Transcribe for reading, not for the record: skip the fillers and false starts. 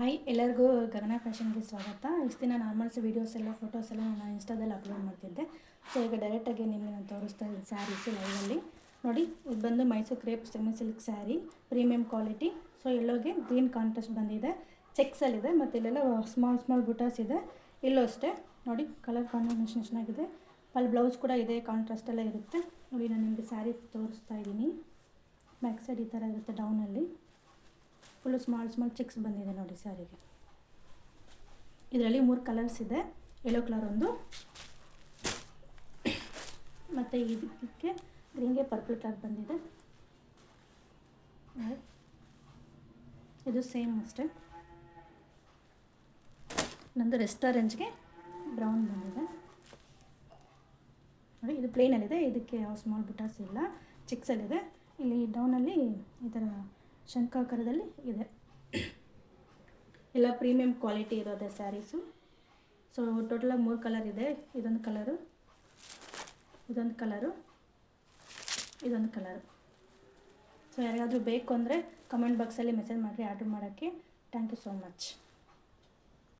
Hi ಎಲ್ಲರಿಗೂ ಗಗನ ಫ್ಯಾಷನ್ಗೆ ಸ್ವಾಗತ. ಇಷ್ಟು ದಿನ ನಾರ್ಮಲ್ಸ್ ವೀಡಿಯೋಸ್ ಎಲ್ಲ ಫೋಟೋಸ್ ಎಲ್ಲ ನಾನು ಇನ್ಸ್ಟಾದಲ್ಲಿ ಅಪ್ಲೋಡ್ ಮಾಡ್ತಿದ್ದೆ. ಸೊ ಈಗ ಡೈರೆಕ್ಟಾಗಿ ನಿಮಗೆ ನಾನು ತೋರಿಸ್ತಾ ಇದ್ದೀನಿ ಸ್ಯಾರೀಸು ಲೈವಲ್ಲಿ ನೋಡಿ. ಇದು ಬಂದು Mysuru crepe semi silk sari, premium quality. So ಎಲ್ಲೋಗೆ ಗ್ರೀನ್ ಕಾಂಟ್ರಾಸ್ಟ್ ಬಂದಿದೆ, ಚೆಕ್ಸಲ್ಲಿದೆ ಮತ್ತು ಇಲ್ಲೆಲ್ಲ ಸ್ಮಾಲ್ ಬುಟಾಸ್ ಇದೆ. ಇಲ್ಲೂ ಅಷ್ಟೇ ನೋಡಿ, ಕಲರ್ ಕಾಂಬಿನೇಷನ್ ಚೆನ್ನಾಗಿದೆ. ಅಲ್ಲಿ ಬ್ಲೌಸ್ ಕೂಡ ಇದೆ, ಕಾಂಟ್ರಾಸ್ಟ್ ಎಲ್ಲ ಇರುತ್ತೆ ನೋಡಿ. ನಾನು ನಿಮಗೆ ಸ್ಯಾರಿ ತೋರಿಸ್ತಾ ಇದ್ದೀನಿ. ಬ್ಯಾಕ್ ಸೈಡ್ ಈ ಥರ ಇರುತ್ತೆ, ಡೌನಲ್ಲಿ ಫುಲ್ಲು ಸ್ಮಾಲ್ ಚೆಕ್ಸ್ ಬಂದಿದೆ ನೋಡಿ ಸ್ಯಾರಿಗೆ. ಇದರಲ್ಲಿ 3 ಕಲರ್ಸ್ ಇದೆ, ಯೆಲ್ಲೋ ಕಲರ್ ಒಂದು, ಮತ್ತು ಇದಕ್ಕೆ ಗ್ರೀನ್ಗೆ ಪರ್ಪಲ್ ಕಲರ್ ಬಂದಿದೆ. ಇದು ಸೇಮ್ ಅಷ್ಟೇ. ನಂದು ರೆಸ್ಟಾರೆಂಟ್ಗೆ ಬ್ರೌನ್ ಬಂದಿದೆ ನೋಡಿ. ಇದು ಪ್ಲೇನಲ್ಲಿದೆ, ಇದಕ್ಕೆ ಯಾವ ಸ್ಮಾಲ್ ಬುಟಾಸ್ ಇಲ್ಲ, ಚಿಕ್ಸಲ್ಲಿದೆ. ಇಲ್ಲಿ ಡೌನಲ್ಲಿ ಈ ಥರ ಶಂಖಾಕಾರದಲ್ಲಿ ಇದೆ. ಎಲ್ಲ ಪ್ರೀಮಿಯಂ ಕ್ವಾಲಿಟಿ ಇರೋದೆ ಸ್ಯಾರೀಸು. ಸೊ ಟೋಟಲಾಗಿ 3 ಕಲರ್ ಇದೆ. ಇದೊಂದು ಕಲರು, ಇದೊಂದು ಕಲರು, ಇದೊಂದು ಕಲರು. ಸೊ ಯಾರಿಗಾದರೂ ಬೇಕು ಅಂದರೆ ಕಮೆಂಟ್ ಬಾಕ್ಸಲ್ಲಿ ಮೆಸೇಜ್ ಮಾಡಿರಿ ಆರ್ಡ್ರ್ ಮಾಡೋಕ್ಕೆ. Thank you so much.